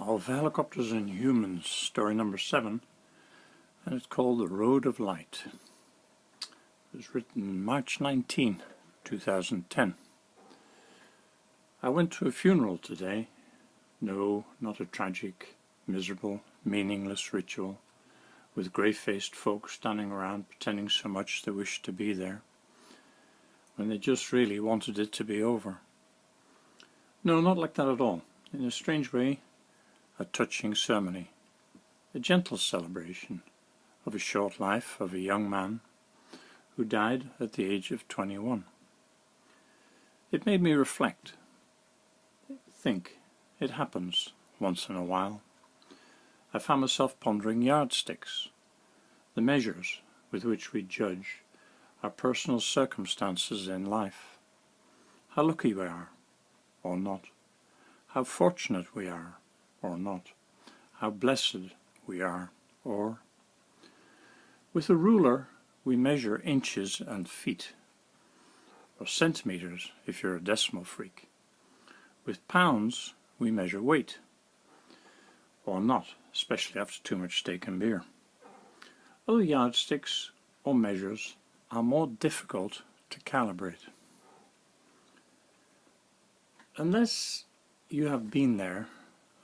of Helicopters and Humans, story number 7, and it's called The Road of Light. It was written March 19, 2010. I went to a funeral today. No, not a tragic, miserable, meaningless ritual, with grey-faced folk standing around pretending so much they wished to be there, when they just really wanted it to be over. No, not like that at all. In a strange way, a touching ceremony, a gentle celebration of a short life of a young man who died at the age of 21. It made me reflect, think. It happens once in a while. I found myself pondering yardsticks, the measures with which we judge our personal circumstances in life. How lucky we are, or not. How fortunate we are, or not. How blessed we are, or... With a ruler, we measure inches and feet, or centimeters if you're a decimal freak. With pounds, we measure weight, or not, especially after too much steak and beer. Other yardsticks or measures are more difficult to calibrate. Unless you have been there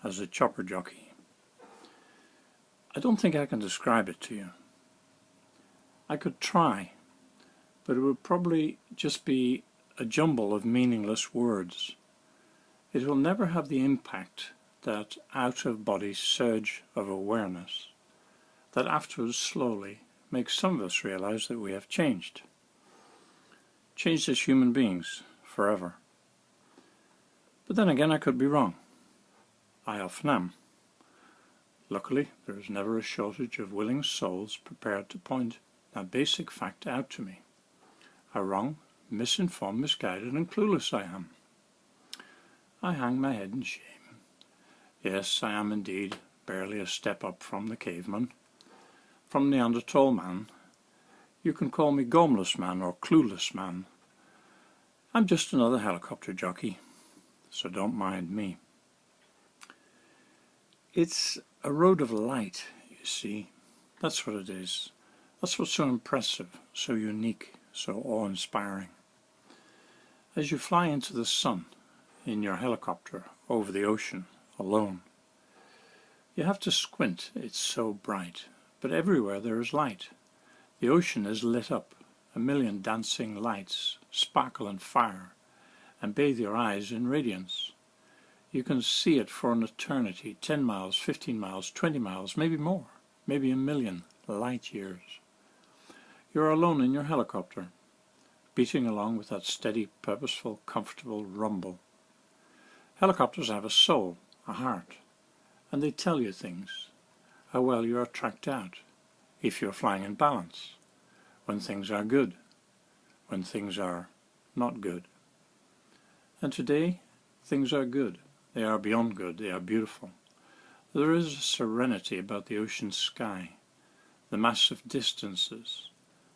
as a chopper jockey, I don't think I can describe it to you. I could try, but it would probably just be a jumble of meaningless words. It will never have the impact, that out-of-body surge of awareness, that afterwards slowly makes some of us realize that we have changed. Changed as human beings, forever. But then again, I could be wrong. I often am. Luckily, there is never a shortage of willing souls prepared to point that basic fact out to me. How wrong, misinformed, misguided, and clueless I am. I hang my head in shame. Yes, I am indeed barely a step up from the caveman, from Neanderthal man. You can call me gormless man or clueless man. I'm just another helicopter jockey, so don't mind me. It's a road of light, you see. That's what it is. That's what's so impressive, so unique, so awe-inspiring. As you fly into the sun in your helicopter over the ocean, alone, you have to squint, it's so bright, but everywhere there is light. The ocean is lit up, a million dancing lights sparkle and fire, and bathe your eyes in radiance. You can see it for an eternity, 10 miles, 15 miles, 20 miles, maybe more, maybe a million light years. You're alone in your helicopter, beating along with that steady, purposeful, comfortable rumble. Helicopters have a soul, a heart, and they tell you things, how well you are tracked out, if you're flying in balance, when things are good, when things are not good. And today, things are good. They are beyond good. They are beautiful. There is a serenity about the ocean sky, the massive distances,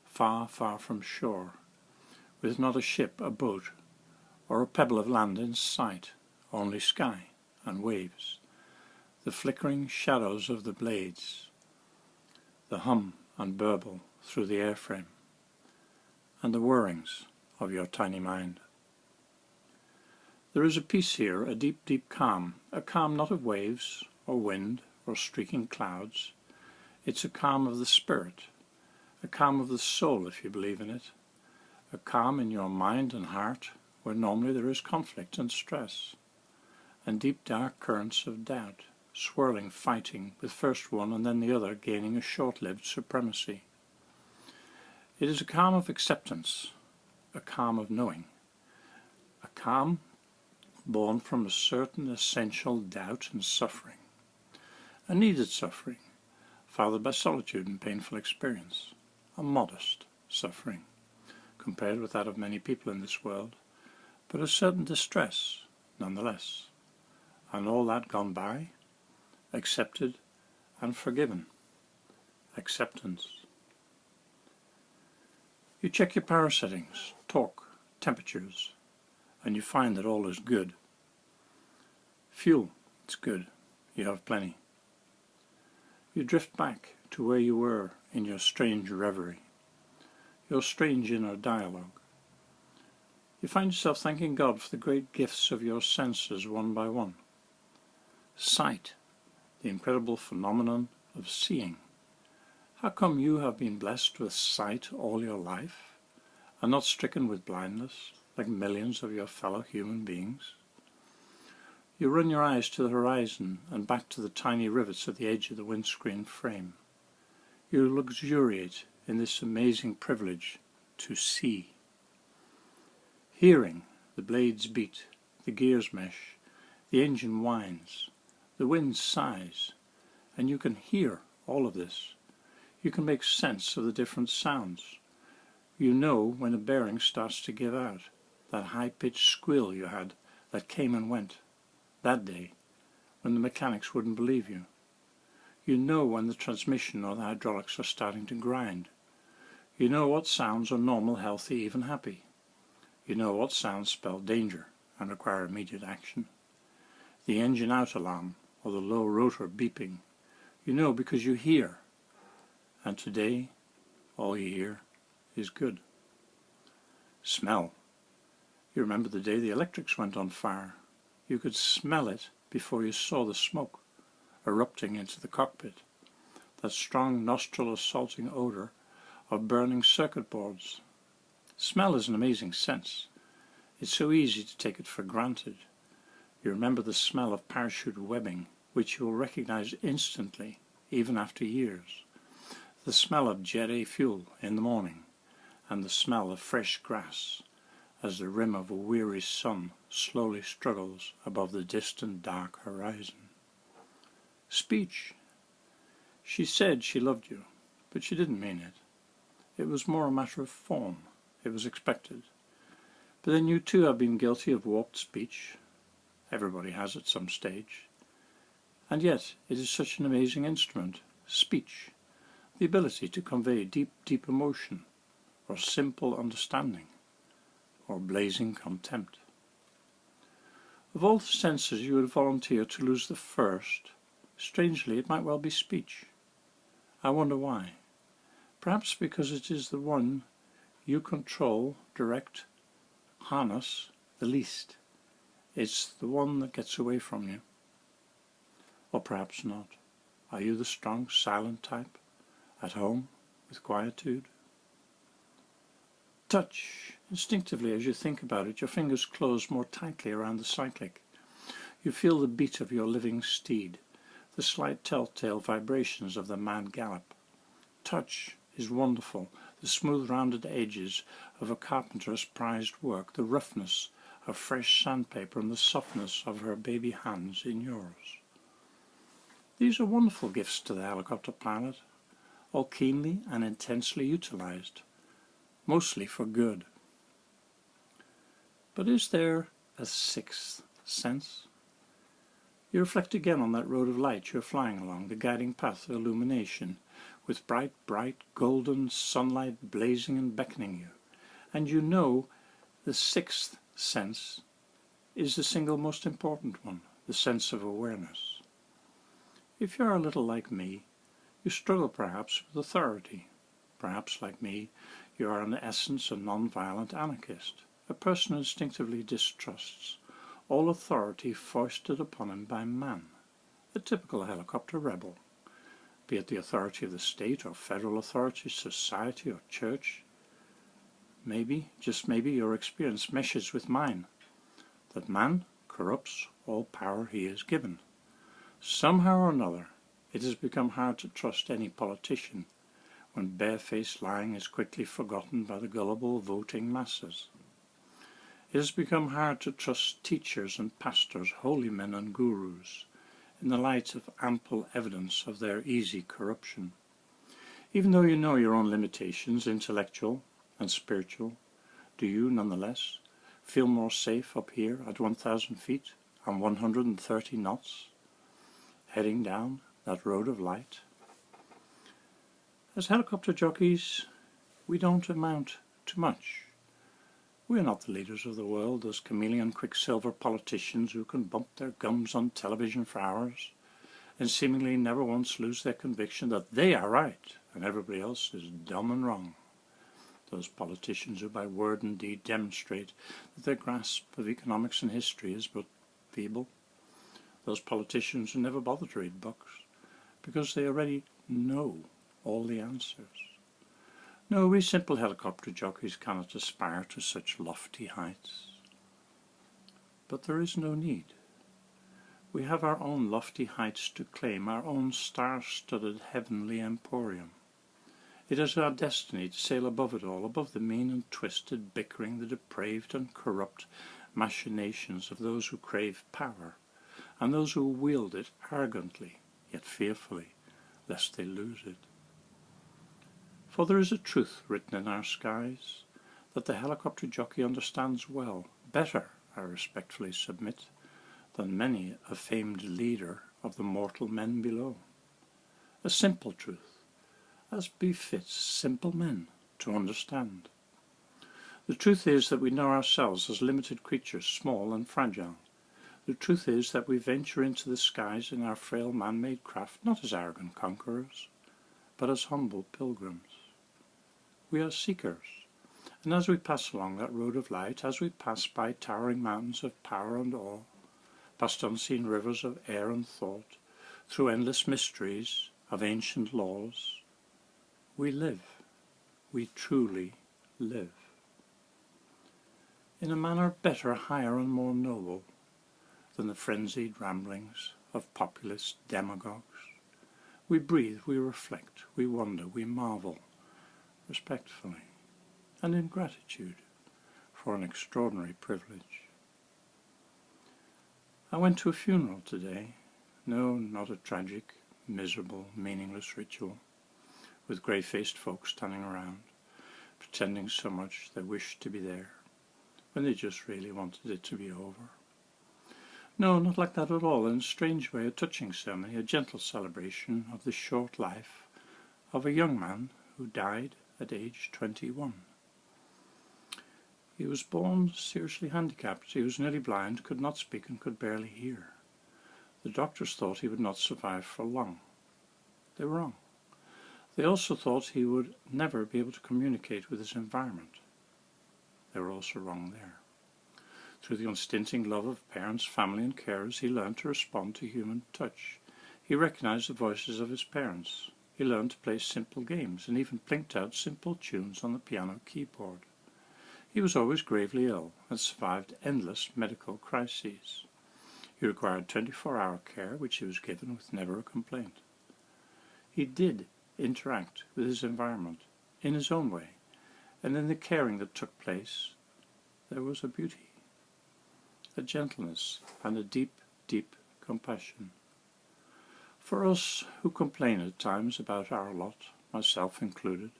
far, far from shore, with not a ship, a boat, or a pebble of land in sight, only sky and waves, the flickering shadows of the blades, the hum and burble through the airframe, and the whirrings of your tiny mind. There is a peace here, a deep, deep calm, a calm not of waves or wind or streaking clouds. It's a calm of the spirit, a calm of the soul if you believe in it, a calm in your mind and heart where normally there is conflict and stress, and deep dark currents of doubt, swirling, fighting, with first one and then the other gaining a short-lived supremacy. It is a calm of acceptance, a calm of knowing, a calm born from a certain essential doubt and suffering, a needed suffering, fathered by solitude and painful experience, a modest suffering, compared with that of many people in this world, but a certain distress, nonetheless, and all that gone by, accepted and forgiven. Acceptance. You check your power settings, torque, temperatures, and you find that all is good. Fuel, it's good. you have plenty. You drift back to where you were in your strange reverie, your strange inner dialogue. You find yourself thanking God for the great gifts of your senses one by one. Sight, the incredible phenomenon of seeing. How come you have been blessed with sight all your life, and not stricken with blindness, like millions of your fellow human beings? You run your eyes to the horizon and back to the tiny rivets at the edge of the windscreen frame. You luxuriate in this amazing privilege to see. Hearing, the blades beat, the gears mesh, the engine whines, the wind sighs, and you can hear all of this. You can make sense of the different sounds. You know when a bearing starts to give out, that high-pitched squeal you had that came and went that day when the mechanics wouldn't believe you. You know when the transmission or the hydraulics are starting to grind. You know what sounds are normal, healthy, even happy. You know what sounds spell danger and require immediate action. The engine out alarm or the low rotor beeping. You know because you hear. And today, all you hear is good. Smell. You remember the day the electrics went on fire. You could smell it before you saw the smoke erupting into the cockpit. That strong nostril-assaulting odor of burning circuit boards. Smell is an amazing sense. It's so easy to take it for granted. You remember the smell of parachute webbing, which you will recognize instantly, even after years. The smell of Jet A fuel in the morning, and the smell of fresh grass as the rim of a weary sun slowly struggles above the distant dark horizon. Speech. She said she loved you, but she didn't mean it. It was more a matter of form. It was expected. But then you too have been guilty of warped speech. Everybody has at some stage. And yet it is such an amazing instrument, speech, the ability to convey deep, deep emotion, or simple understanding, or blazing contempt. Of all the senses you would volunteer to lose the first, strangely it might well be speech. I wonder why. Perhaps because it is the one you control, direct, harness the least. It's the one that gets away from you. Or perhaps not. Are you the strong, silent type, at home, with quietude? Touch. Instinctively, as you think about it, your fingers close more tightly around the cyclic. You feel the beat of your living steed, the slight telltale vibrations of the mad gallop. Touch is wonderful, the smooth rounded edges of a carpenter's prized work, the roughness of fresh sandpaper and the softness of her baby hands in yours. These are wonderful gifts to the helicopter pilot, all keenly and intensely utilized, mostly for good. But is there a sixth sense? You reflect again on that road of light you are flying along, the guiding path of illumination, with bright, golden sunlight blazing and beckoning you. And you know the sixth sense is the single most important one, the sense of awareness. If you are a little like me, you struggle perhaps with authority. Perhaps, like me, you are in essence a non-violent anarchist, a person who instinctively distrusts all authority foisted upon him by man, a typical helicopter rebel, be it the authority of the state or federal authority, society or church. Maybe, just maybe, your experience meshes with mine, that man corrupts all power he is given. Somehow or another, it has become hard to trust any politician when barefaced lying is quickly forgotten by the gullible voting masses. It has become hard to trust teachers and pastors, holy men and gurus, in the light of ample evidence of their easy corruption. Even though you know your own limitations, intellectual and spiritual, do you, nonetheless, feel more safe up here at 1,000 feet and 130 knots, heading down that road of light? As helicopter jockeys, we don't amount to much. We are not the leaders of the world, those chameleon quicksilver politicians who can bump their gums on television for hours, and seemingly never once lose their conviction that they are right and everybody else is dumb and wrong. Those politicians who by word and deed demonstrate that their grasp of economics and history is but feeble. Those politicians who never bother to read books because they already know all the answers. No, we simple helicopter jockeys cannot aspire to such lofty heights. But there is no need. We have our own lofty heights to claim, our own star-studded heavenly emporium. It is our destiny to sail above it all, above the mean and twisted bickering, the depraved and corrupt machinations of those who crave power, and those who wield it arrogantly, yet fearfully, lest they lose it. For there is a truth written in our skies that the helicopter jockey understands well, better, I respectfully submit, than many a famed leader of the mortal men below. A simple truth, as befits simple men to understand. The truth is that we know ourselves as limited creatures, small and fragile. The truth is that we venture into the skies in our frail man-made craft, not as arrogant conquerors, but as humble pilgrims. We are seekers, and as we pass along that road of light, as we pass by towering mountains of power and awe, past unseen rivers of air and thought, through endless mysteries of ancient laws, we live, we truly live. In a manner better, higher and more noble than the frenzied ramblings of populist demagogues. We breathe, we reflect, we wonder, we marvel, respectfully, and in gratitude for an extraordinary privilege. I went to a funeral today. No, not a tragic, miserable, meaningless ritual, with grey-faced folks standing around, pretending so much they wished to be there, when they just really wanted it to be over. No, not like that at all. In a strange way, a touching ceremony, a gentle celebration of the short life of a young man who died at age 21. He was born seriously handicapped. He was nearly blind, could not speak, and could barely hear. The doctors thought he would not survive for long. They were wrong. They also thought he would never be able to communicate with his environment. They were also wrong there. Through the unstinting love of parents, family and carers, he learned to respond to human touch. He recognized the voices of his parents. He learned to play simple games and even plinked out simple tunes on the piano keyboard. He was always gravely ill and survived endless medical crises. He required 24-hour care, which he was given with never a complaint. He did interact with his environment in his own way, and in the caring that took place, there was a beauty, a gentleness, and a deep, deep compassion. For us who complain at times about our lot, myself included,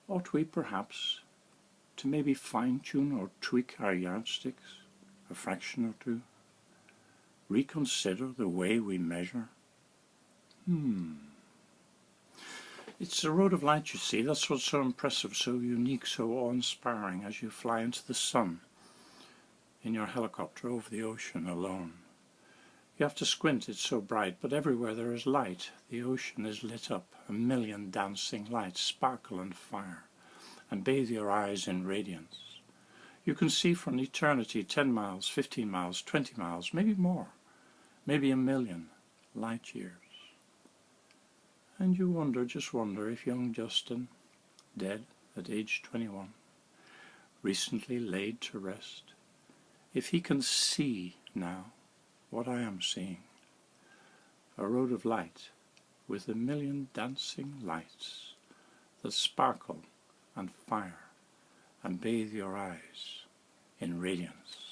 ought we perhaps to maybe fine-tune or tweak our yardsticks a fraction or two? Reconsider the way we measure? It's the road of light, you see. That's what's so impressive, so unique, so awe-inspiring as you fly into the sun in your helicopter over the ocean alone. You have to squint, it's so bright, but everywhere there is light. The ocean is lit up, a million dancing lights sparkle and fire, and bathe your eyes in radiance. You can see for an eternity 10 miles, 15 miles, 20 miles, maybe more, maybe a million light years. And you wonder, just wonder, if young Justin, dead at age 21, recently laid to rest, if he can see now what I am seeing, a road of light with a million dancing lights that sparkle and fire and bathe your eyes in radiance.